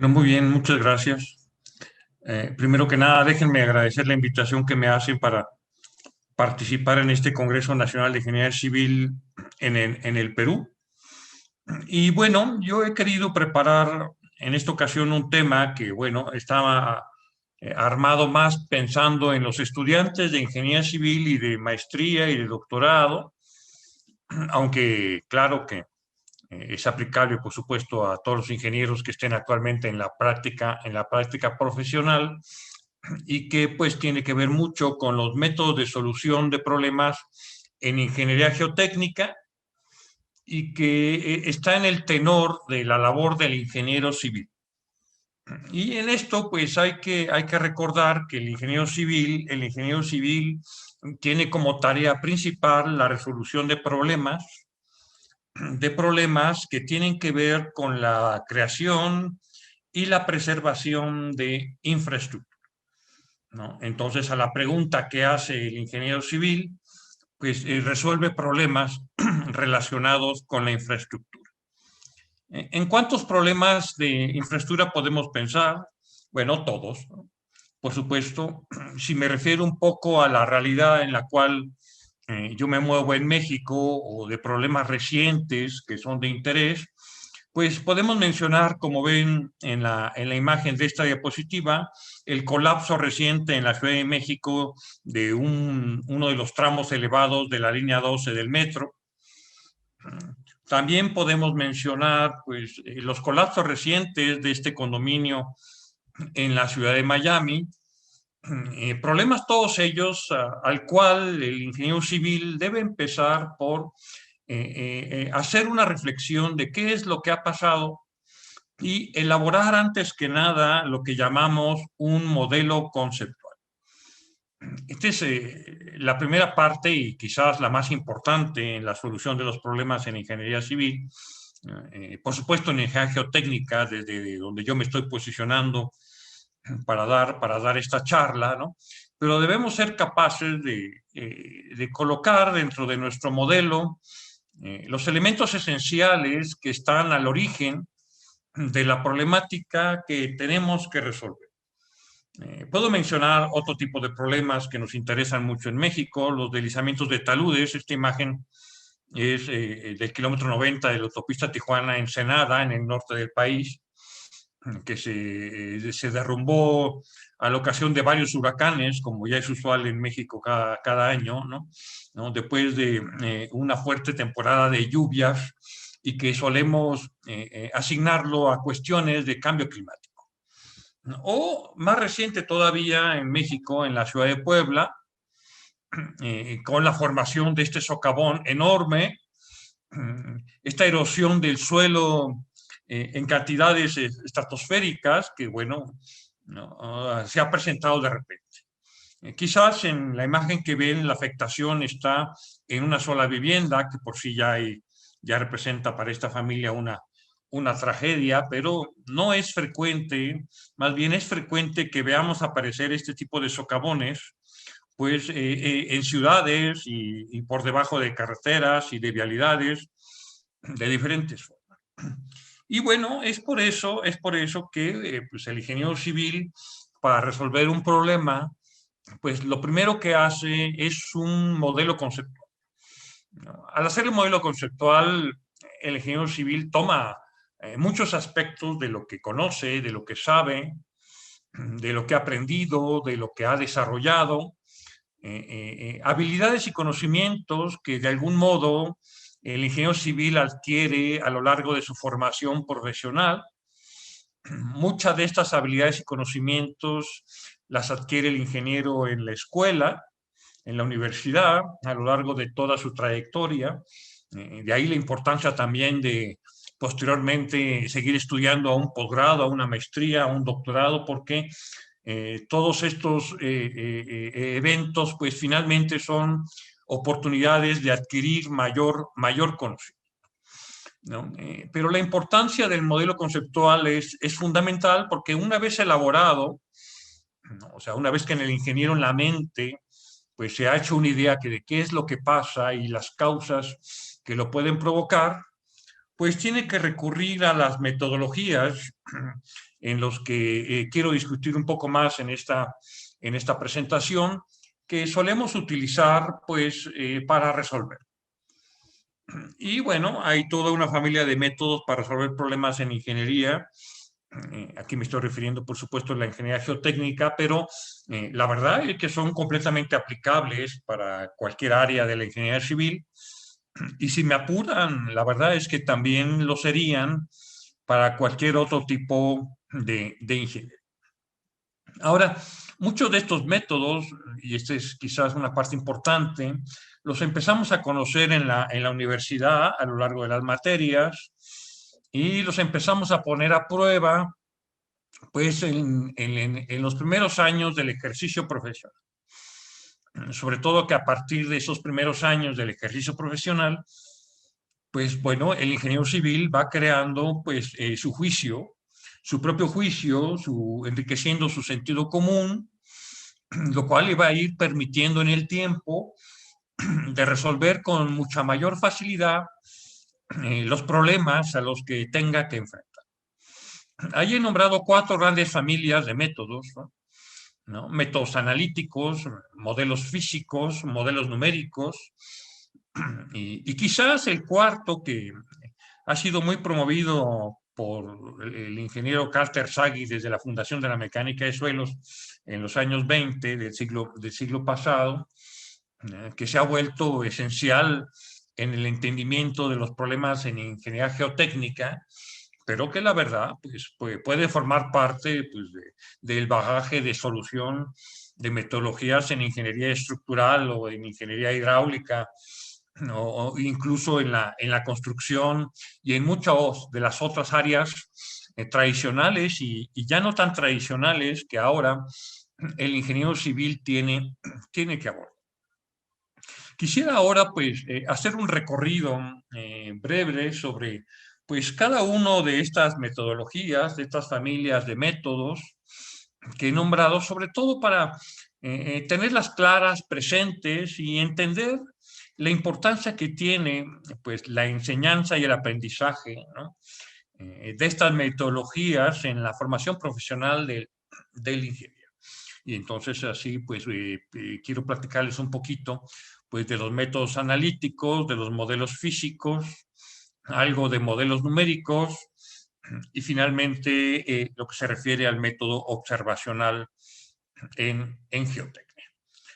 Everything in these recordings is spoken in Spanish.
Bueno, muy bien, muchas gracias. Primero que nada, déjenme agradecer la invitación que me hacen para participar en este Congreso Nacional de Ingeniería Civil en el Perú. Y bueno, yo he querido preparar en esta ocasión un tema que, bueno, estaba armado más pensando en los estudiantes de Ingeniería Civil y de maestría y de doctorado, aunque claro que es aplicable, por supuesto, a todos los ingenieros que estén actualmente en la práctica profesional y que pues tiene que ver mucho con los métodos de solución de problemas en ingeniería geotécnica y que está en el tenor de la labor del ingeniero civil. Y en esto pues hay que recordar que el ingeniero civil tiene como tarea principal la resolución de problemas que tienen que ver con la creación y la preservación de infraestructura, ¿no? Entonces, a la pregunta que hace el ingeniero civil, pues resuelve problemas relacionados con la infraestructura. ¿En cuántos problemas de infraestructura podemos pensar? Bueno, todos, ¿no? Por supuesto, si me refiero un poco a la realidad en la cual yo me muevo en México o de problemas recientes que son de interés, pues podemos mencionar, como ven en la imagen de esta diapositiva, el colapso reciente en la Ciudad de México de uno de los tramos elevados de la línea 12 del metro. También podemos mencionar pues, los colapsos recientes de este condominio en la ciudad de Miami, problemas todos ellos al cual el ingeniero civil debe empezar por hacer una reflexión de qué es lo que ha pasado y elaborar antes que nada lo que llamamos un modelo conceptual. Esta es la primera parte y quizás la más importante en la solución de los problemas en ingeniería civil. Por supuesto, en ingeniería geotécnica, desde donde yo me estoy posicionando para dar esta charla, ¿no? Pero debemos ser capaces de colocar dentro de nuestro modelo los elementos esenciales que están al origen de la problemática que tenemos que resolver. Puedo mencionar otro tipo de problemas que nos interesan mucho en México, los deslizamientos de taludes. Esta imagen es del kilómetro 90 de la autopista Tijuana-Ensenada, en el norte del país, que se derrumbó a la ocasión de varios huracanes, como ya es usual en México cada año, ¿no? ¿No? Después de una fuerte temporada de lluvias y que solemos asignarlo a cuestiones de cambio climático. O más reciente todavía en México, en la ciudad de Puebla, con la formación de este socavón enorme, esta erosión del suelo en cantidades estratosféricas que, bueno, no, se ha presentado de repente. Quizás en la imagen que ven la afectación está en una sola vivienda, que por sí ya representa para esta familia una tragedia, pero no es frecuente, más bien es frecuente que veamos aparecer este tipo de socavones, pues en ciudades y por debajo de carreteras y de vialidades de diferentes formas. Y bueno, es por eso que pues el ingeniero civil, para resolver un problema, pues lo primero que hace es un modelo conceptual, ¿no? Al hacer el modelo conceptual, el ingeniero civil toma muchos aspectos de lo que conoce, de lo que sabe, de lo que ha aprendido, de lo que ha desarrollado, habilidades y conocimientos que de algún modo el ingeniero civil adquiere a lo largo de su formación profesional. Muchas de estas habilidades y conocimientos las adquiere el ingeniero en la escuela, en la universidad, a lo largo de toda su trayectoria. De ahí la importancia también de posteriormente seguir estudiando a un posgrado, a una maestría, a un doctorado, porque todos estos eventos, pues finalmente son oportunidades de adquirir mayor conocimiento, ¿no? Pero la importancia del modelo conceptual es fundamental porque una vez elaborado, ¿no? O sea, una vez que en el ingeniero en la mente pues se ha hecho una idea de qué es lo que pasa y las causas que lo pueden provocar, pues tiene que recurrir a las metodologías en los que quiero discutir un poco más en esta presentación, que solemos utilizar pues, para resolver. Y bueno, hay toda una familia de métodos para resolver problemas en ingeniería. Aquí me estoy refiriendo, por supuesto, a la ingeniería geotécnica, pero la verdad es que son completamente aplicables para cualquier área de la ingeniería civil. Y si me apuran, la verdad es que también lo serían para cualquier otro tipo de ingeniería. Ahora, muchos de estos métodos, y esta es quizás una parte importante, los empezamos a conocer en la universidad a lo largo de las materias y los empezamos a poner a prueba pues en los primeros años del ejercicio profesional. Sobre todo que a partir de esos primeros años del ejercicio profesional, pues bueno, el ingeniero civil va creando pues su juicio, su propio juicio, enriqueciendo su sentido común, lo cual le va a ir permitiendo en el tiempo de resolver con mucha mayor facilidad los problemas a los que tenga que enfrentar. Ahí he nombrado 4 grandes familias de métodos, ¿no? Métodos analíticos, modelos físicos, modelos numéricos, y quizás el cuarto que ha sido muy promovido por el ingeniero Carter Sagi desde la Fundación de la Mecánica de Suelos en los años 20 del siglo pasado, que se ha vuelto esencial en el entendimiento de los problemas en ingeniería geotécnica, pero que la verdad pues, puede formar parte pues, del bagaje de solución de metodologías en ingeniería estructural o en ingeniería hidráulica, o incluso en la construcción y en muchas de las otras áreas tradicionales y ya no tan tradicionales que ahora el ingeniero civil tiene que abordar. Quisiera ahora pues hacer un recorrido breve sobre pues cada uno de estas metodologías, de estas familias de métodos que he nombrado, sobre todo para tenerlas claras, presentes y entender la importancia que tiene pues la enseñanza y el aprendizaje, ¿no? De estas metodologías en la formación profesional del ingeniero. Y entonces así pues quiero platicarles un poquito pues de los métodos analíticos, de los modelos físicos, algo de modelos numéricos y finalmente lo que se refiere al método observacional en geotecnia.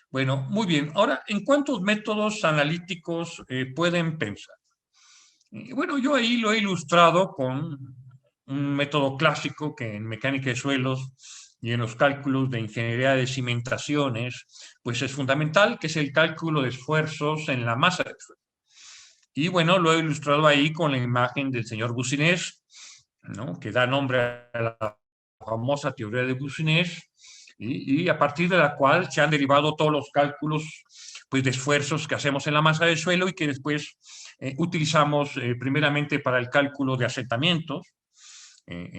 Bueno, muy bien. Ahora, ¿en cuántos métodos analíticos pueden pensar? Bueno, yo ahí lo he ilustrado con un método clásico que en mecánica de suelos y en los cálculos de ingeniería de cimentaciones, pues es fundamental, que es el cálculo de esfuerzos en la masa del suelo. Y bueno, lo he ilustrado ahí con la imagen del señor Boussinesq, ¿no? Que da nombre a la famosa teoría de Boussinesq, y a partir de la cual se han derivado todos los cálculos pues, de esfuerzos que hacemos en la masa del suelo y que después utilizamos primeramente para el cálculo de asentamientos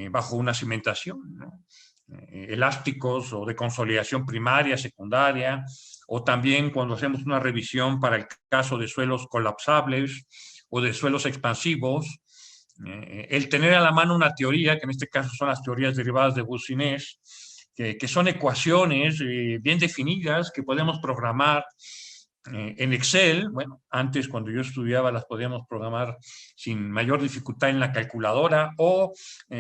bajo una cimentación, ¿no? Elásticos o de consolidación primaria, secundaria, o también cuando hacemos una revisión para el caso de suelos colapsables o de suelos expansivos, el tener a la mano una teoría, que en este caso son las teorías derivadas de Boussinesq, que son ecuaciones bien definidas que podemos programar en Excel. Bueno, antes cuando yo estudiaba las podíamos programar sin mayor dificultad en la calculadora o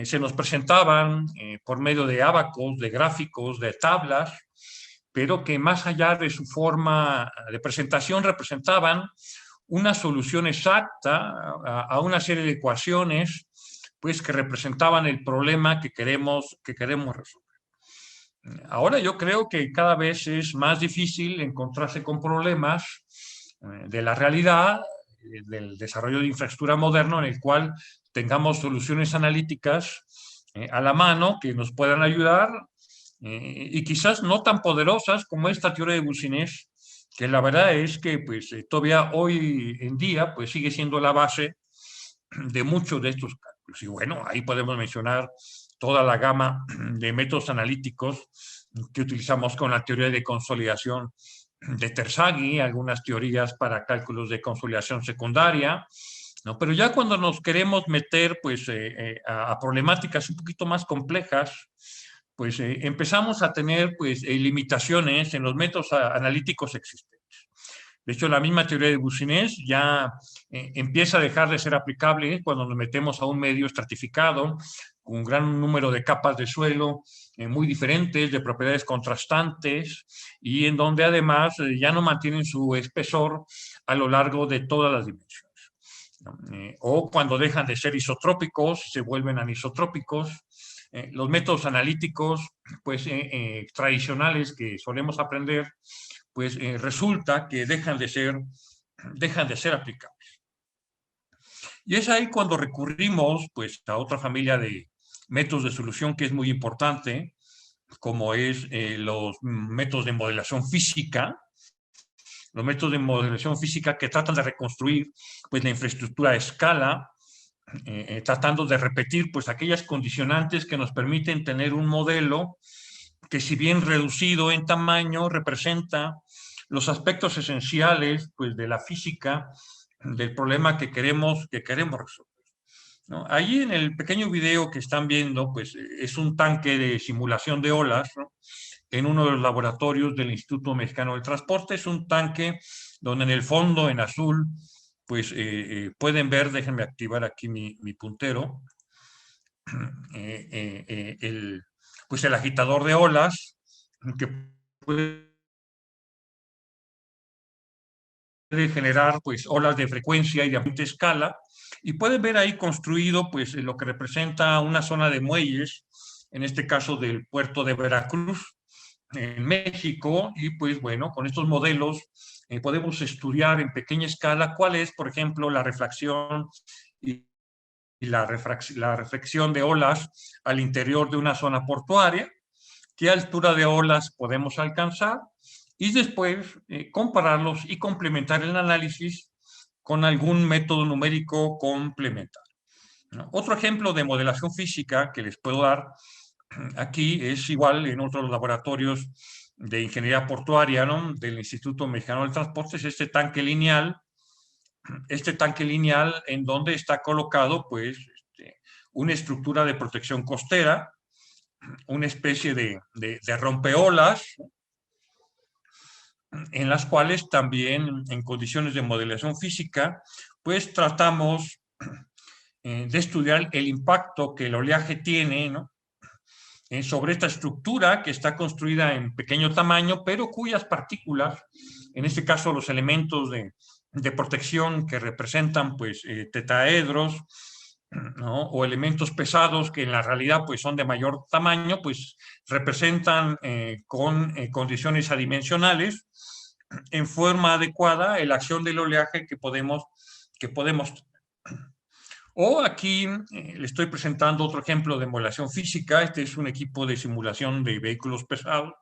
se nos presentaban por medio de ábacos, de gráficos, de tablas, pero que más allá de su forma de presentación representaban una solución exacta una serie de ecuaciones pues, que representaban el problema que queremos resolver. Ahora yo creo que cada vez es más difícil encontrarse con problemas de la realidad, del desarrollo de infraestructura moderno en el cual tengamos soluciones analíticas a la mano que nos puedan ayudar y quizás no tan poderosas como esta teoría de Boussinesq, que la verdad es que pues, todavía hoy en día pues, sigue siendo la base de muchos de estos cálculos. Y bueno, ahí podemos mencionar toda la gama de métodos analíticos que utilizamos con la teoría de consolidación de Terzaghi, algunas teorías para cálculos de consolidación secundaria, ¿no? Pero ya cuando nos queremos meter pues, a problemáticas un poquito más complejas, pues empezamos a tener pues, limitaciones en los métodos analíticos existentes. De hecho, la misma teoría de Boussinesq ya empieza a dejar de ser aplicable cuando nos metemos a un medio estratificado, con un gran número de capas de suelo muy diferentes, de propiedades contrastantes, y en donde además ya no mantienen su espesor a lo largo de todas las dimensiones. O cuando dejan de ser isotrópicos, se vuelven anisotrópicos. Los métodos analíticos pues, tradicionales que solemos aprender, pues resulta que dejan de ser aplicables. Y es ahí cuando recurrimos pues, a otra familia de métodos de solución que es muy importante, como es los métodos de modelación física, los métodos de modelación física que tratan de reconstruir pues, la infraestructura a escala, tratando de repetir pues, aquellas condicionantes que nos permiten tener un modelo que, si bien reducido en tamaño, representa los aspectos esenciales pues, de la física del problema que queremos resolver, ¿no? Ahí en el pequeño video que están viendo, pues es un tanque de simulación de olas, ¿no? En uno de los laboratorios del Instituto Mexicano del Transporte. Es un tanque donde en el fondo, en azul, pues pueden ver, déjenme activar aquí mi puntero, pues el agitador de olas, que puede generar pues olas de frecuencia y de amplitud escala, y pueden ver ahí construido pues lo que representa una zona de muelles, en este caso del puerto de Veracruz, en México. Y pues bueno, con estos modelos podemos estudiar en pequeña escala cuál es, por ejemplo, la reflexión y la reflexión de olas al interior de una zona portuaria, qué altura de olas podemos alcanzar, y después compararlos y complementar el análisis con algún método numérico complementario, ¿no? Otro ejemplo de modelación física que les puedo dar aquí es igual en otros laboratorios de ingeniería portuaria, ¿no? Del Instituto Mexicano del Transporte, es este tanque lineal en donde está colocado pues una estructura de protección costera, una especie de rompeolas, en las cuales también en condiciones de modelación física pues tratamos de estudiar el impacto que el oleaje tiene, ¿no? Sobre esta estructura que está construida en pequeño tamaño, pero cuyas partículas, en este caso los elementos de protección que representan pues tetraedros, ¿no? O elementos pesados que en la realidad pues son de mayor tamaño, pues representan con condiciones adimensionales en forma adecuada la acción del oleaje que podemos o aquí le estoy presentando otro ejemplo de modelación física. Este es un equipo de simulación de vehículos pesados,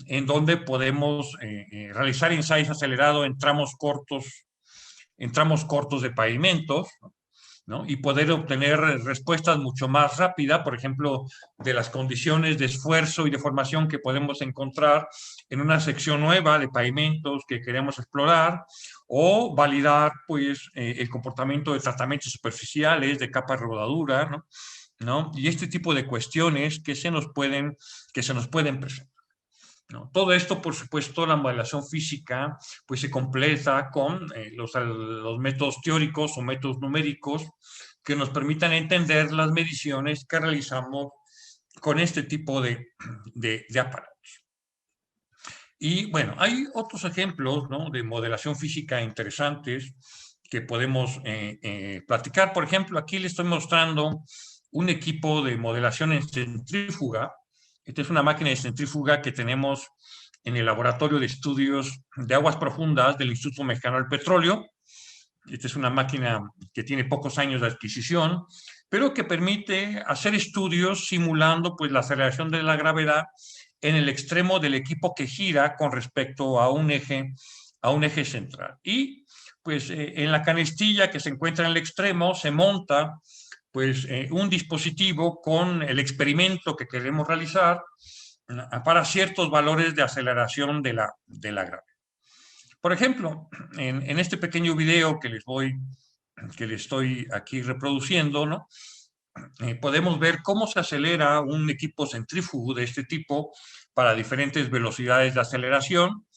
en donde podemos realizar ensayos acelerados en tramos cortos de pavimentos, ¿no? Y poder obtener respuestas mucho más rápidas, por ejemplo, de las condiciones de esfuerzo y de formación que podemos encontrar en una sección nueva de pavimentos que queremos explorar, o validar pues, el comportamiento de tratamientos superficiales, de capas de rodadura, ¿no? ¿No? Y este tipo de cuestiones que se nos pueden presentar, ¿no? Todo esto, por supuesto, la modelación física pues se completa con los métodos teóricos o métodos numéricos que nos permitan entender las mediciones que realizamos con este tipo de aparatos. Y bueno, hay otros ejemplos, ¿no? De modelación física interesantes que podemos platicar. Por ejemplo, aquí les estoy mostrando un equipo de modelación en centrífuga. Esta es una máquina de centrífuga que tenemos en el Laboratorio de Estudios de Aguas Profundas del Instituto Mexicano del Petróleo. Esta es una máquina que tiene pocos años de adquisición, pero que permite hacer estudios simulando pues, la aceleración de la gravedad en el extremo del equipo que gira con respecto a un eje central. Y pues en la canastilla que se encuentra en el extremo se monta pues un dispositivo con el experimento que queremos realizar para ciertos valores de aceleración de la gravedad. Por ejemplo, en este pequeño video que les voy que le estoy aquí reproduciendo, ¿no? Podemos ver cómo se acelera un equipo centrífugo de este tipo para diferentes velocidades de aceleración.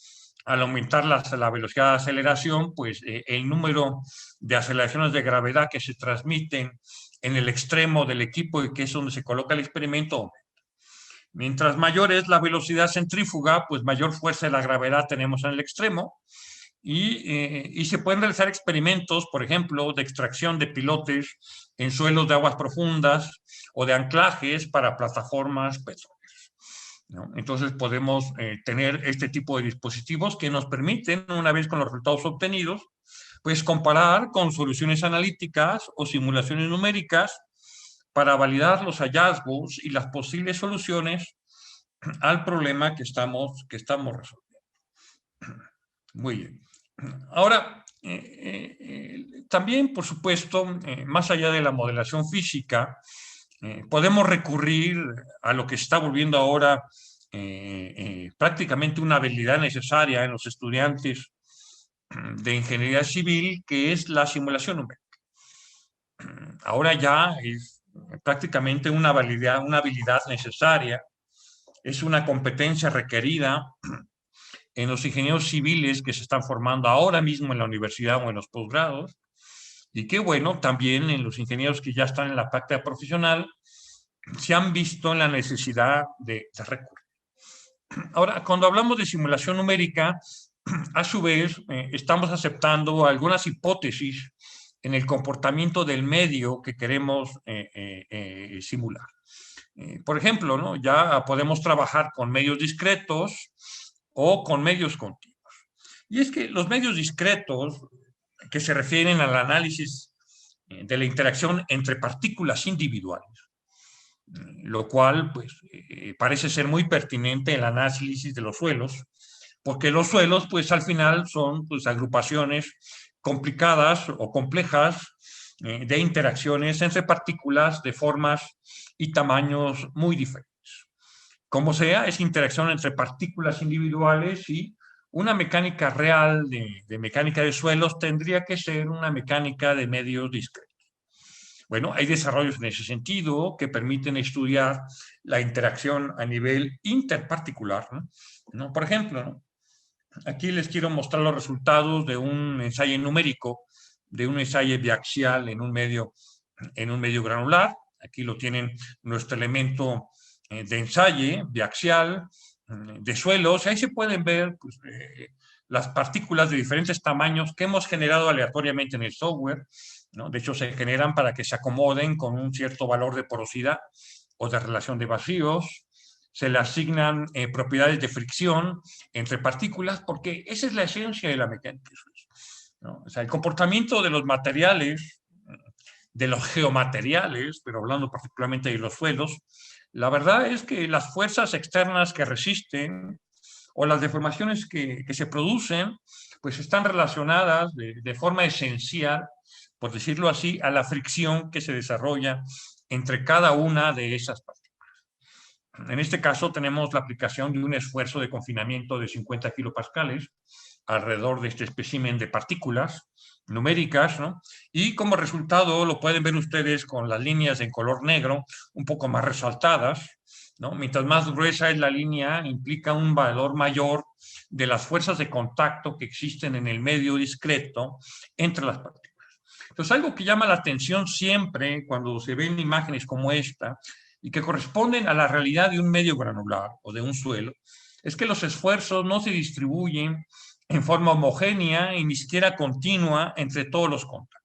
Al aumentar la velocidad de aceleración, pues el número de aceleraciones de gravedad que se transmiten en el extremo del equipo y que es donde se coloca el experimento. Mientras mayor es la velocidad centrífuga, pues mayor fuerza de la gravedad tenemos en el extremo. Y se pueden realizar experimentos, por ejemplo, de extracción de pilotes en suelos de aguas profundas o de anclajes para plataformas petroleras, ¿no? Entonces podemos tener este tipo de dispositivos que nos permiten, una vez con los resultados obtenidos, pues comparar con soluciones analíticas o simulaciones numéricas para validar los hallazgos y las posibles soluciones al problema que estamos resolviendo. Muy bien. Ahora, también, por supuesto, más allá de la modelación física, podemos recurrir a lo que se está volviendo ahora prácticamente una habilidad necesaria en los estudiantes de ingeniería civil, que es la simulación numérica. Ahora ya es prácticamente una habilidad necesaria, es una competencia requerida en los ingenieros civiles que se están formando ahora mismo en la universidad o en los posgrados, y qué bueno, también en los ingenieros que ya están en la práctica profesional, se han visto en la necesidad de recurrir. Ahora, cuando hablamos de simulación numérica, a su vez, estamos aceptando algunas hipótesis en el comportamiento del medio que queremos simular. Por ejemplo, ¿no? Ya podemos trabajar con medios discretos o con medios continuos. Y es que los medios discretos, que se refieren al análisis de la interacción entre partículas individuales, lo cual pues, parece ser muy pertinente el análisis de los suelos, porque los suelos pues al final son pues, agrupaciones complicadas o complejas de interacciones entre partículas de formas y tamaños muy diferentes. Como sea, es interacción entre partículas individuales y una mecánica real de mecánica de suelos tendría que ser una mecánica de medios discretos. Bueno, hay desarrollos en ese sentido que permiten estudiar la interacción a nivel interparticular, ¿no? Por ejemplo, ¿no? Aquí les quiero mostrar los resultados de un ensayo numérico, de un ensayo biaxial en un medio granular. Aquí lo tienen nuestro elemento de ensayo biaxial, de suelos. Ahí se pueden ver pues, las partículas de diferentes tamaños que hemos generado aleatoriamente en el software, ¿no? De hecho, se generan para que se acomoden con un cierto valor de porosidad o de relación de vacíos. Se le asignan propiedades de fricción entre partículas, porque esa es la esencia de la mecánica, ¿no? O sea, el comportamiento de los materiales, de los geomateriales, pero hablando particularmente de los suelos, la verdad es que las fuerzas externas que resisten o las deformaciones que se producen, pues están relacionadas de forma esencial, por decirlo así, a la fricción que se desarrolla entre cada una de esas partículas. En este caso tenemos la aplicación de un esfuerzo de confinamiento de 50 kilopascales alrededor de este espécimen de partículas numéricas, ¿no? Y como resultado lo pueden ver ustedes con las líneas en color negro un poco más resaltadas, ¿no? Mientras más gruesa es la línea, implica un valor mayor de las fuerzas de contacto que existen en el medio discreto entre las partículas. Entonces, algo que llama la atención siempre cuando se ven imágenes como esta y que corresponden a la realidad de un medio granular o de un suelo, es que los esfuerzos no se distribuyen en forma homogénea y ni siquiera continua entre todos los contactos.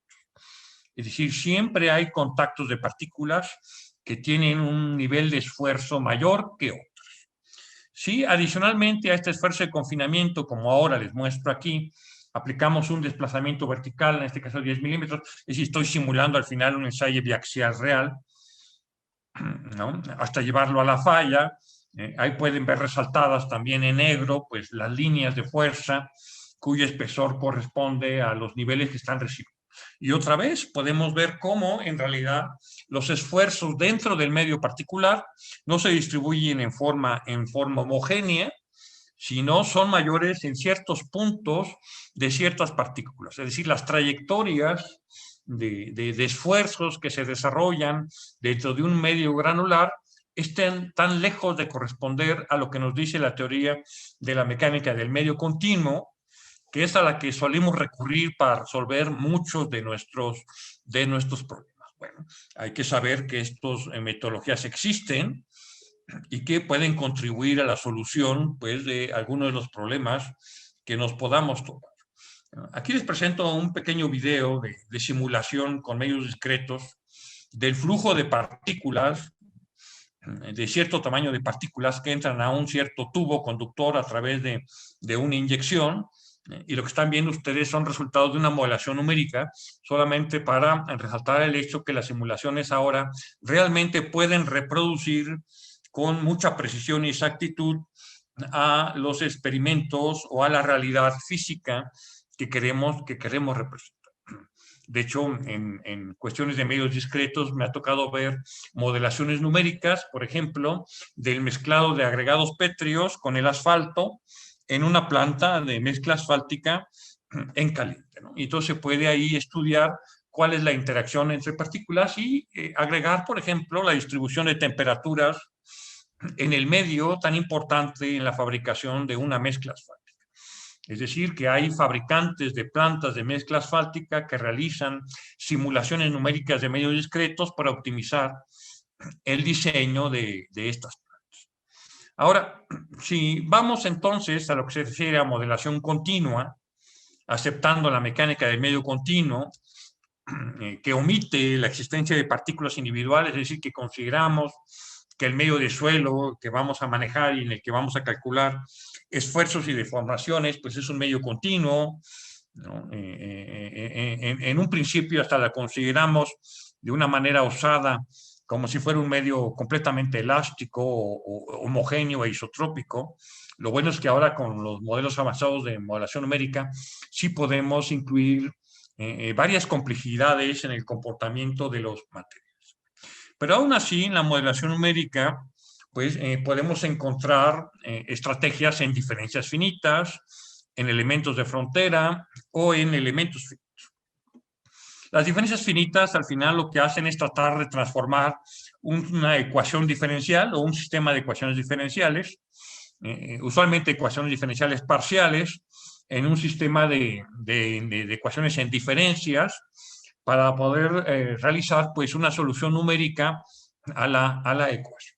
Es decir, siempre hay contactos de partículas que tienen un nivel de esfuerzo mayor que otros. Si adicionalmente a este esfuerzo de confinamiento, como ahora les muestro aquí, aplicamos un desplazamiento vertical, en este caso 10 milímetros, es decir, estoy simulando al final un ensayo biaxial real, ¿no? Hasta llevarlo a la falla. Ahí pueden ver resaltadas también en negro pues, las líneas de fuerza cuyo espesor corresponde a los niveles que están recibiendo. Y otra vez podemos ver cómo en realidad los esfuerzos dentro del medio particular no se distribuyen en forma homogénea, sino son mayores en ciertos puntos de ciertas partículas. Es decir, las trayectorias de esfuerzos que se desarrollan dentro de un medio granular estén tan lejos de corresponder a lo que nos dice la teoría de la mecánica del medio continuo, que es a la que solemos recurrir para resolver muchos de nuestros problemas. Bueno, hay que saber que estas metodologías existen y que pueden contribuir a la solución, pues, de algunos de los problemas que nos podamos tomar. Aquí les presento un pequeño video de simulación con medios discretos del flujo de partículas, de cierto tamaño de partículas que entran a un cierto tubo conductor a través de una inyección, y lo que están viendo ustedes son resultados de una modelación numérica, solamente para resaltar el hecho que las simulaciones ahora realmente pueden reproducir con mucha precisión y exactitud a los experimentos o a la realidad física que queremos representar. De hecho, en cuestiones de medios discretos me ha tocado ver modelaciones numéricas, por ejemplo, del mezclado de agregados pétreos con el asfalto en una planta de mezcla asfáltica en caliente, ¿no? Y entonces se puede ahí estudiar cuál es la interacción entre partículas y agregar, por ejemplo, la distribución de temperaturas en el medio tan importante en la fabricación de una mezcla asfáltica. Es decir, que hay fabricantes de plantas de mezcla asfáltica que realizan simulaciones numéricas de medios discretos para optimizar el diseño de estas plantas. Ahora, si vamos entonces a lo que se refiere a modelación continua, aceptando la mecánica del medio continuo, que omite la existencia de partículas individuales, es decir, que consideramos que el medio de suelo que vamos a manejar y en el que vamos a calcular esfuerzos y deformaciones, pues es un medio continuo, ¿no? En un principio hasta la consideramos de una manera osada como si fuera un medio completamente elástico, homogéneo e isotrópico. Lo bueno es que ahora con los modelos avanzados de modelación numérica sí podemos incluir varias complejidades en el comportamiento de los materiales. Pero aún así, en la modelación numérica, pues podemos encontrar estrategias en diferencias finitas, en elementos de frontera o en elementos finitos. Las diferencias finitas al final lo que hacen es tratar de transformar una ecuación diferencial o un sistema de ecuaciones diferenciales, usualmente ecuaciones diferenciales parciales, en un sistema de ecuaciones en diferencias, para poder realizar pues una solución numérica a la ecuación.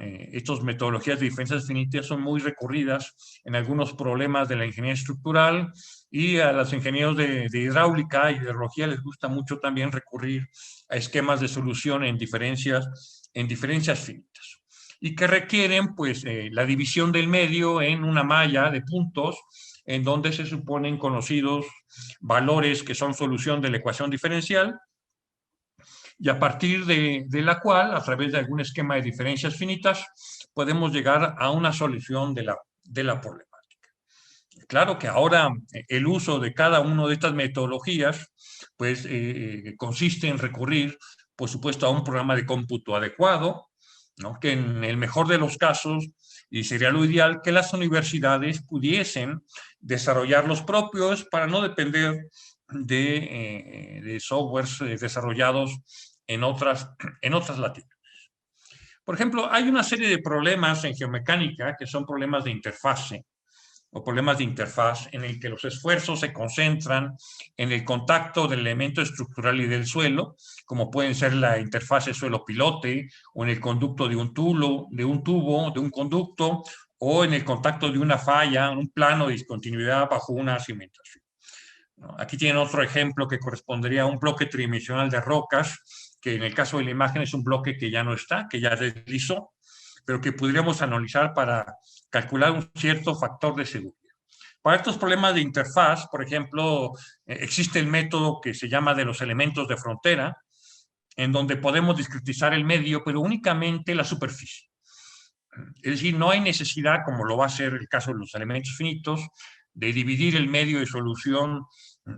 Estas metodologías de diferencias finitas son muy recurridas en algunos problemas de la ingeniería estructural, y a los ingenieros de hidráulica y de hidrología les gusta mucho también recurrir a esquemas de solución en diferencias finitas, y que requieren pues la división del medio en una malla de puntos en donde se suponen conocidos valores que son solución de la ecuación diferencial, y a partir de la cual, a través de algún esquema de diferencias finitas, podemos llegar a una solución de la problemática. Claro que ahora el uso de cada una de estas metodologías pues, consiste en recurrir, por supuesto, a un programa de cómputo adecuado, ¿no? Que en el mejor de los casos, y sería lo ideal, que las universidades pudiesen desarrollar los propios para no depender de softwares desarrollados en otras latitudes. Por ejemplo, hay una serie de problemas en geomecánica que son problemas de interfase o problemas de interfaz, en el que los esfuerzos se concentran en el contacto del elemento estructural y del suelo, como pueden ser la interfase suelo-pilote, o en el conducto de un tubo, de un conducto, o en el contacto de una falla, un plano de discontinuidad bajo una cimentación. Aquí tienen otro ejemplo que correspondería a un bloque tridimensional de rocas, que en el caso de la imagen es un bloque que ya no está, que ya deslizó, pero que podríamos analizar para calcular un cierto factor de seguridad. Para estos problemas de interfaz, por ejemplo, existe el método que se llama de los elementos de frontera, en donde podemos discretizar el medio, pero únicamente la superficie. Es decir, no hay necesidad, como lo va a ser el caso de los elementos finitos, de dividir el medio de solución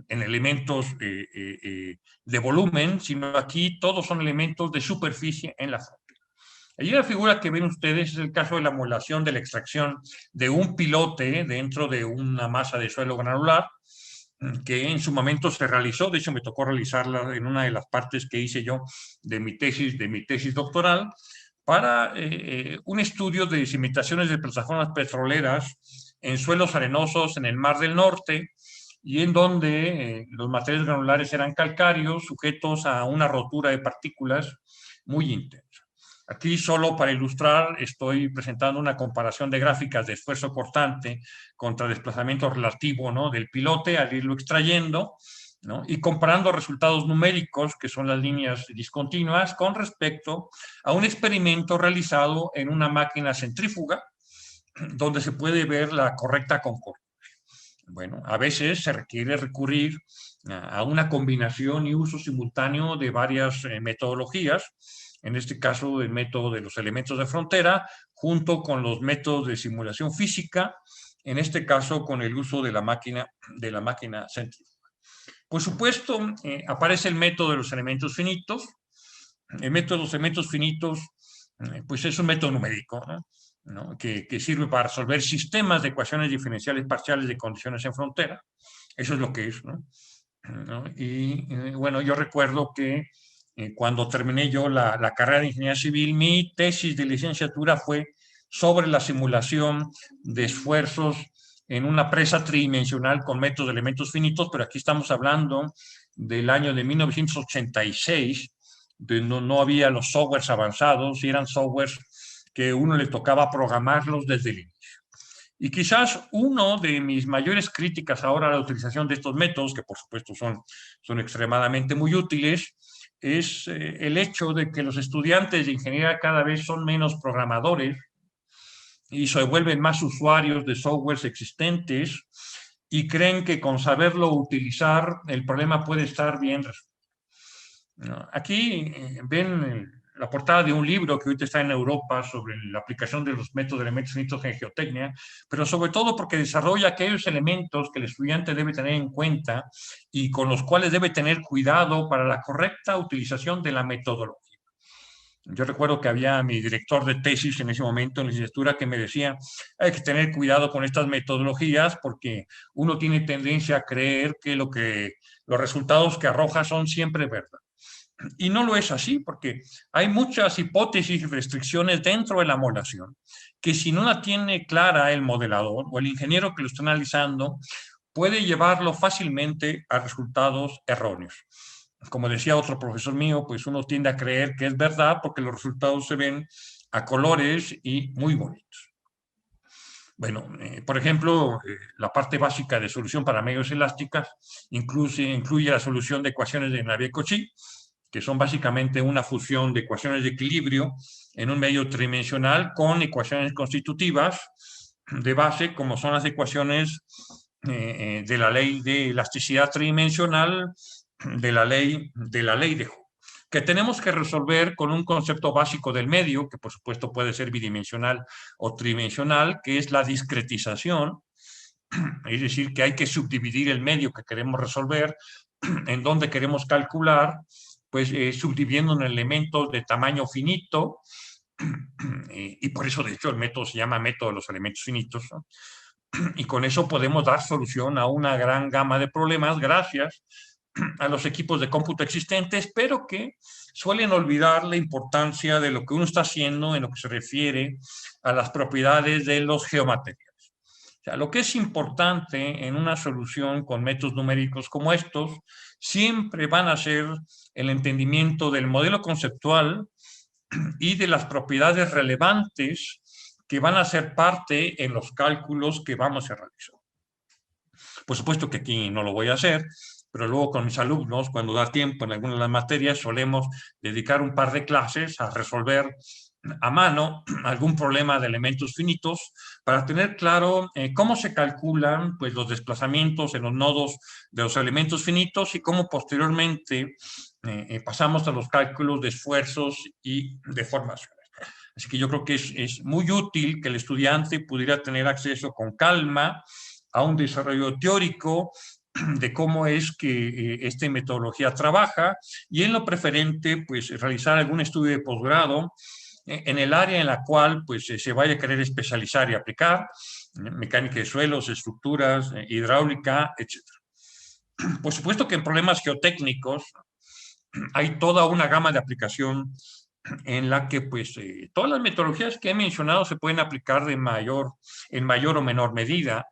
en elementos de volumen, sino aquí todos son elementos de superficie en la frontera. Allí la figura que ven ustedes es el caso de la modelación de la extracción de un pilote dentro de una masa de suelo granular, que en su momento se realizó. De hecho, me tocó realizarla en una de las partes que hice yo de mi tesis doctoral, para un estudio de cimentaciones de plataformas petroleras en suelos arenosos en el Mar del Norte, y en donde los materiales granulares eran calcáreos, sujetos a una rotura de partículas muy intensa. Aquí, solo para ilustrar, estoy presentando una comparación de gráficas de esfuerzo cortante contra desplazamiento relativo, ¿no?, del pilote al irlo extrayendo, ¿no?, y comparando resultados numéricos, que son las líneas discontinuas, con respecto a un experimento realizado en una máquina centrífuga, donde se puede ver la correcta concordancia. Bueno, a veces se requiere recurrir a una combinación y uso simultáneo de varias metodologías, en este caso el método de los elementos de frontera, junto con los métodos de simulación física, en este caso con el uso de la máquina centrífuga. Por supuesto, aparece el método de los elementos finitos. El método de los elementos finitos, pues es un método numérico, ¿no? Que sirve para resolver sistemas de ecuaciones diferenciales parciales de condiciones en frontera. Eso es lo que es, ¿no? Y bueno, yo recuerdo que cuando terminé yo la carrera de ingeniería civil, mi tesis de licenciatura fue sobre la simulación de esfuerzos en una presa tridimensional con métodos de elementos finitos, pero aquí estamos hablando del año de 1986, de no había los softwares avanzados, y eran softwares que uno le tocaba programarlos desde el inicio. Y quizás uno de mis mayores críticas ahora a la utilización de estos métodos, que por supuesto son extremadamente muy útiles, es el hecho de que los estudiantes de ingeniería cada vez son menos programadores y se vuelven más usuarios de softwares existentes, y creen que con saberlo utilizar el problema puede estar bien resuelto. Aquí ven la portada de un libro que ahorita está en Europa sobre la aplicación de los métodos de elementos finitos en geotecnia, pero sobre todo porque desarrolla aquellos elementos que el estudiante debe tener en cuenta y con los cuales debe tener cuidado para la correcta utilización de la metodología. Yo recuerdo que había mi director de tesis en ese momento en la licenciatura que me decía: hay que tener cuidado con estas metodologías porque uno tiene tendencia a creer que los resultados que arroja son siempre verdad. Y no lo es así, porque hay muchas hipótesis y restricciones dentro de la modelación que, si no la tiene clara el modelador o el ingeniero que lo está analizando, puede llevarlo fácilmente a resultados erróneos. Como decía otro profesor mío, pues uno tiende a creer que es verdad porque los resultados se ven a colores y muy bonitos. Bueno, por ejemplo, la parte básica de solución para medios elásticas incluye la solución de ecuaciones de Navier-Cauchy, que son básicamente una fusión de ecuaciones de equilibrio en un medio tridimensional con ecuaciones constitutivas de base, como son las ecuaciones de la ley de elasticidad tridimensional, de la ley de Hooke, que tenemos que resolver con un concepto básico del medio, que por supuesto puede ser bidimensional o tridimensional, que es la discretización. Es decir, que hay que subdividir el medio que queremos resolver, en donde queremos calcular, pues subdividiendo en elementos de tamaño finito, y por eso de hecho el método se llama método de los elementos finitos, ¿no? Y con eso podemos dar solución a una gran gama de problemas gracias a los equipos de cómputo existentes, pero que suelen olvidar la importancia de lo que uno está haciendo en lo que se refiere a las propiedades de los geomateriales. O sea, lo que es importante en una solución con métodos numéricos como estos siempre van a ser el entendimiento del modelo conceptual y de las propiedades relevantes que van a ser parte en los cálculos que vamos a realizar. Por supuesto que aquí no lo voy a hacer, pero luego con mis alumnos, cuando da tiempo en algunas de las materias, solemos dedicar un par de clases a resolver a mano algún problema de elementos finitos para tener claro cómo se calculan, pues, los desplazamientos en los nodos de los elementos finitos y cómo posteriormente pasamos a los cálculos de esfuerzos y deformaciones. Así que yo creo que es muy útil que el estudiante pudiera tener acceso con calma a un desarrollo teórico de cómo es que esta metodología trabaja, y en lo preferente, pues, realizar algún estudio de posgrado en el área en la cual, pues, se vaya a querer especializar y aplicar, mecánica de suelos, estructuras, hidráulica, etc. Por supuesto que en problemas geotécnicos hay toda una gama de aplicación en la que pues todas las metodologías que he mencionado se pueden aplicar en mayor o menor medida,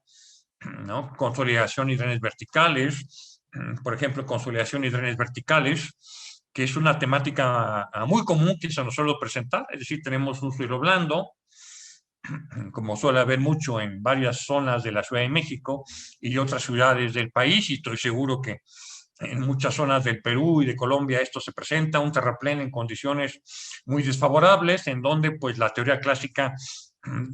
¿no? Consolidación y drenes verticales, por ejemplo, consolidación y drenes verticales, que es una temática muy común que se nos suele presentar, es decir, tenemos un suelo blando, como suele haber mucho en varias zonas de la Ciudad de México y otras ciudades del país, y estoy seguro que en muchas zonas del Perú y de Colombia esto se presenta, un terraplén en condiciones muy desfavorables, en donde pues la teoría clásica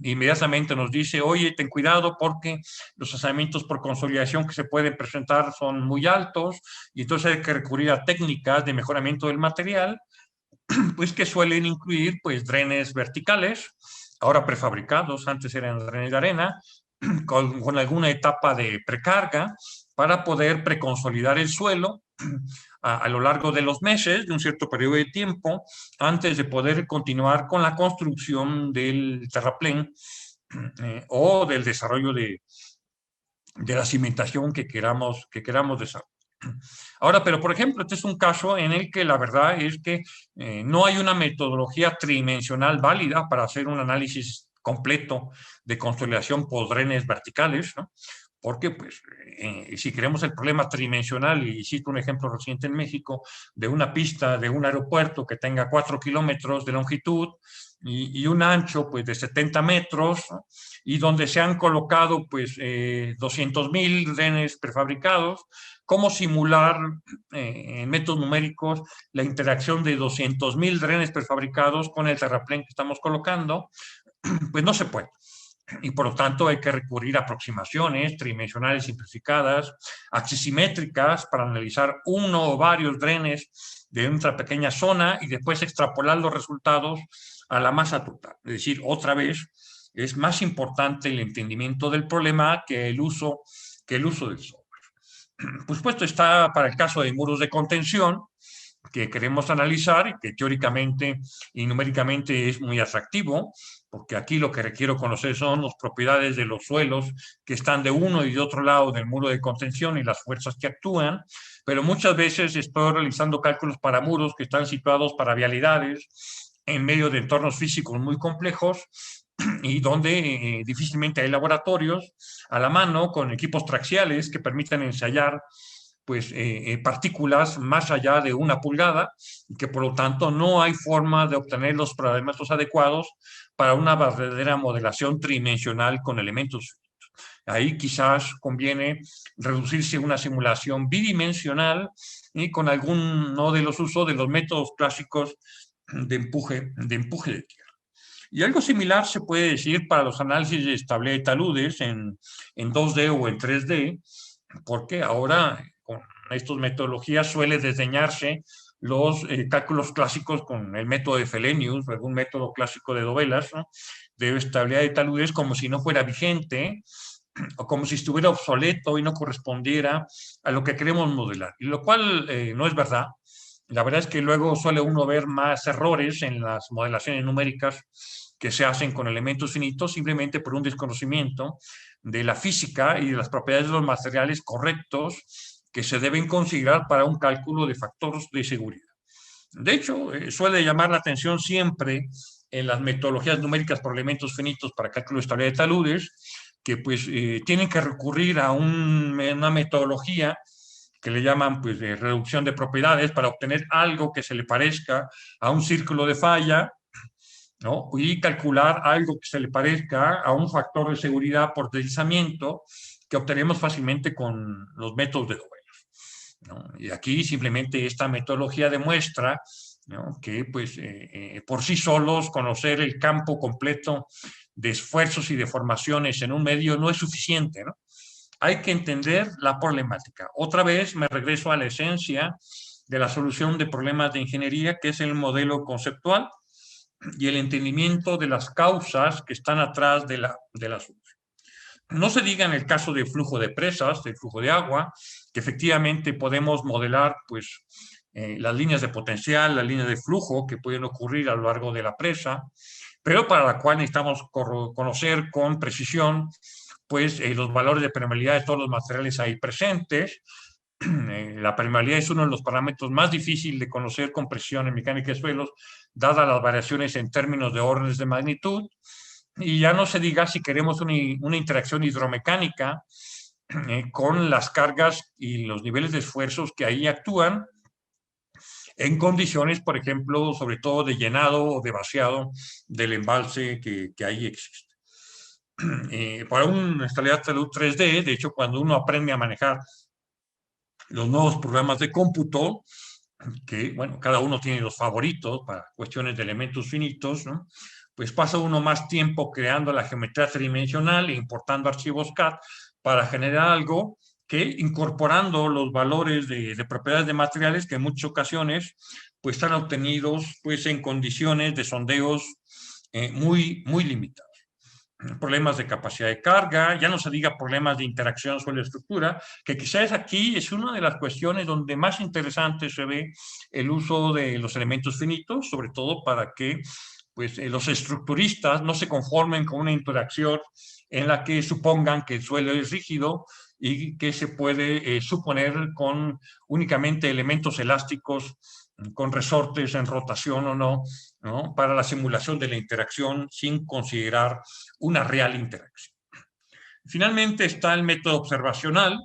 inmediatamente nos dice, oye, ten cuidado porque los asentamientos por consolidación que se pueden presentar son muy altos y entonces hay que recurrir a técnicas de mejoramiento del material, pues que suelen incluir pues drenes verticales, ahora prefabricados, antes eran drenes de arena, con alguna etapa de precarga para poder preconsolidar el suelo a lo largo de los meses, de un cierto periodo de tiempo, antes de poder continuar con la construcción del terraplén o del desarrollo de la cimentación que queramos desarrollar. Ahora, pero por ejemplo, este es un caso en el que la verdad es que no hay una metodología tridimensional válida para hacer un análisis completo de consolidación por drenes verticales, ¿no? Porque, pues, si queremos el problema tridimensional, y cito un ejemplo reciente en México, de una pista de un aeropuerto que tenga 4 kilómetros de longitud y un ancho, pues, de 70 metros, ¿no? Y donde se han colocado, pues, 200,000 drenes prefabricados, ¿cómo simular en métodos numéricos la interacción de 200,000 drenes prefabricados con el terraplén que estamos colocando? Pues no se puede. Y por lo tanto hay que recurrir a aproximaciones tridimensionales simplificadas, axisimétricas, para analizar uno o varios drenes de una pequeña zona y después extrapolar los resultados a la masa total. Es decir, otra vez, es más importante el entendimiento del problema que el uso del software. Por supuesto, está para el caso de muros de contención, que queremos analizar y que teóricamente y numéricamente es muy atractivo, porque aquí lo que requiero conocer son las propiedades de los suelos que están de uno y de otro lado del muro de contención y las fuerzas que actúan, pero muchas veces estoy realizando cálculos para muros que están situados para vialidades en medio de entornos físicos muy complejos y donde difícilmente hay laboratorios a la mano con equipos traxiales que permitan ensayar pues, partículas más allá de 1 pulgada y que por lo tanto no hay forma de obtener los parámetros adecuados para una verdadera modelación tridimensional con elementos. Ahí quizás conviene reducirse a una simulación bidimensional y con alguno de los usos de los métodos clásicos de empuje de tierra. Y algo similar se puede decir para los análisis de estabilidad de taludes en 2D o en 3D, porque ahora con estas metodologías suele diseñarse los cálculos clásicos con el método de Fellenius, algún método clásico de Dovelas, ¿no? De estabilidad de taludes, como si no fuera vigente o como si estuviera obsoleto y no correspondiera a lo que queremos modelar, y lo cual no es verdad. La verdad es que luego suele uno ver más errores en las modelaciones numéricas que se hacen con elementos finitos simplemente por un desconocimiento de la física y de las propiedades de los materiales correctos que se deben considerar para un cálculo de factores de seguridad. De hecho, suele llamar la atención siempre en las metodologías numéricas por elementos finitos para cálculo de estabilidad de taludes, que pues tienen que recurrir a una metodología que le llaman pues de reducción de propiedades para obtener algo que se le parezca a un círculo de falla, ¿no? Y calcular algo que se le parezca a un factor de seguridad por deslizamiento que obtenemos fácilmente con los métodos de Dovelas, ¿no? Y aquí simplemente esta metodología demuestra, ¿no?, que pues, por sí solos conocer el campo completo de esfuerzos y deformaciones en un medio no es suficiente, ¿no? Hay que entender la problemática. Otra vez me regreso a la esencia de la solución de problemas de ingeniería, que es el modelo conceptual y el entendimiento de las causas que están atrás de la solución. No se diga en el caso de flujo de presas, del flujo de agua, que efectivamente podemos modelar pues, las líneas de potencial, las líneas de flujo que pueden ocurrir a lo largo de la presa, pero para la cual necesitamos conocer con precisión pues, los valores de permeabilidad de todos los materiales ahí presentes, La permeabilidad es uno de los parámetros más difíciles de conocer con precisión en mecánica de suelos, dadas las variaciones en términos de órdenes de magnitud. Y ya no se diga si queremos una interacción hidromecánica con las cargas y los niveles de esfuerzos que ahí actúan en condiciones, por ejemplo, sobre todo de llenado o de vaciado del embalse que ahí existe. Para una estabilidad de salud 3D, de hecho, cuando uno aprende a manejar los nuevos programas de cómputo, que, bueno, cada uno tiene los favoritos para cuestiones de elementos finitos, ¿no? Pues pasa uno más tiempo creando la geometría tridimensional e importando archivos CAD para generar algo que incorporando los valores de propiedades de materiales que en muchas ocasiones pues están obtenidos pues en condiciones de sondeos muy limitadas. Problemas de capacidad de carga, ya no se diga problemas de interacción suelo-estructura, que quizás aquí es una de las cuestiones donde más interesante se ve el uso de los elementos finitos, sobre todo para que pues, los estructuristas no se conformen con una interacción en la que supongan que el suelo es rígido y que se puede suponer con únicamente elementos elásticos con resortes en rotación o no, ¿no? Para la simulación de la interacción sin considerar una real interacción. Finalmente está el método observacional,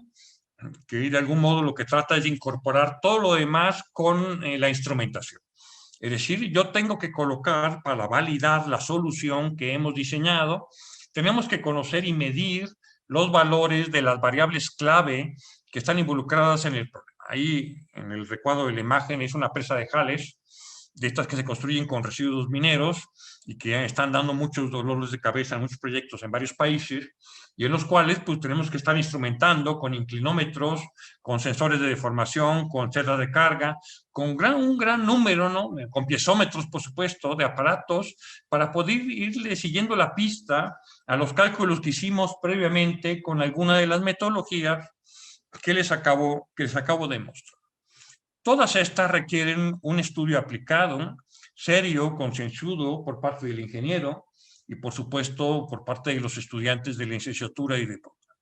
que de algún modo lo que trata es de incorporar todo lo demás con la instrumentación. Es decir, yo tengo que colocar para validar la solución que hemos diseñado, tenemos que conocer y medir los valores de las variables clave que están involucradas en el problema. Ahí en el recuadro de la imagen es una presa de jales, de estas que se construyen con residuos mineros y que están dando muchos dolores de cabeza en muchos proyectos en varios países, y en los cuales pues tenemos que estar instrumentando con inclinómetros, con sensores de deformación, con celdas de carga, con un gran número, ¿no? Con piezómetros, por supuesto, de aparatos, para poder irle siguiendo la pista a los cálculos que hicimos previamente con alguna de las metodologías que les acabo de mostrar. Todas estas requieren un estudio aplicado, serio, concienzudo por parte del ingeniero y, por supuesto, por parte de los estudiantes de licenciatura y de posgrado.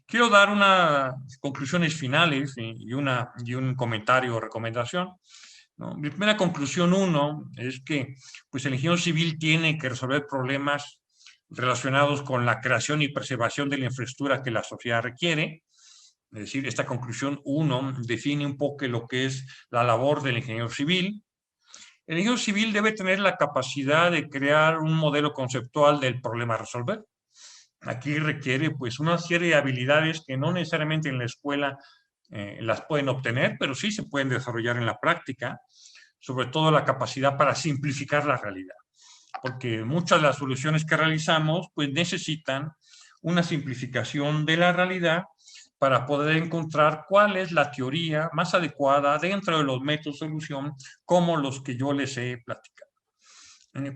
Quiero dar unas conclusiones finales y un comentario o recomendación, ¿no? Mi primera conclusión, es que pues, el ingeniero civil tiene que resolver problemas relacionados con la creación y preservación de la infraestructura que la sociedad requiere. Es decir, esta conclusión 1 define un poco lo que es la labor del ingeniero civil. El ingeniero civil debe tener la capacidad de crear un modelo conceptual del problema a resolver. Aquí requiere pues una serie de habilidades que no necesariamente en la escuela las pueden obtener, pero sí se pueden desarrollar en la práctica, sobre todo la capacidad para simplificar la realidad, porque muchas de las soluciones que realizamos pues necesitan una simplificación de la realidad para poder encontrar cuál es la teoría más adecuada dentro de los métodos de solución como los que yo les he platicado.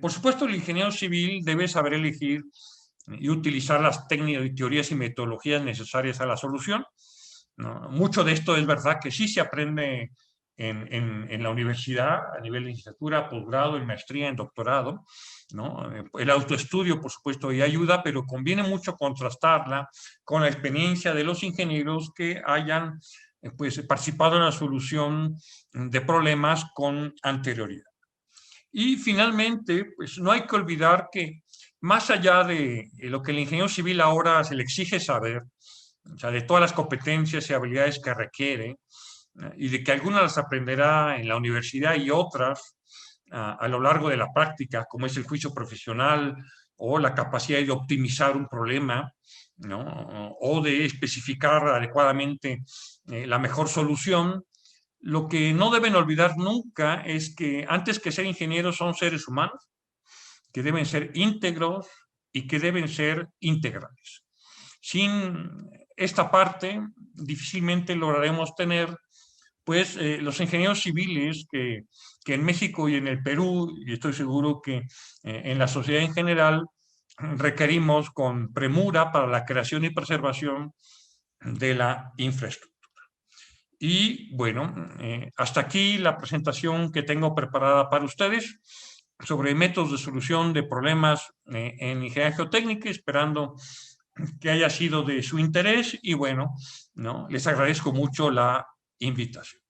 Por supuesto, el ingeniero civil debe saber elegir y utilizar las técnicas y teorías y metodologías necesarias a la solución, ¿no? Mucho de esto es verdad que sí se aprende en la universidad, a nivel de licenciatura, posgrado, en maestría, en doctorado, ¿no? El autoestudio, por supuesto, y ayuda, pero conviene mucho contrastarla con la experiencia de los ingenieros que hayan pues, participado en la solución de problemas con anterioridad. Y finalmente, pues no hay que olvidar que más allá de lo que el ingeniero civil ahora se le exige saber, o sea, de todas las competencias y habilidades que requiere, y de que algunas las aprenderá en la universidad y otras a lo largo de la práctica, como es el juicio profesional o la capacidad de optimizar un problema, ¿no? O de especificar adecuadamente la mejor solución. Lo que no deben olvidar nunca es que antes que ser ingenieros son seres humanos, que deben ser íntegros y que deben ser integrales. Sin esta parte, difícilmente lograremos tener pues los ingenieros civiles que en México y en el Perú, y estoy seguro que en la sociedad en general, requerimos con premura para la creación y preservación de la infraestructura. Y bueno, hasta aquí la presentación que tengo preparada para ustedes sobre métodos de solución de problemas en ingeniería geotécnica, esperando que haya sido de su interés y bueno, ¿no? Les agradezco mucho la invitación.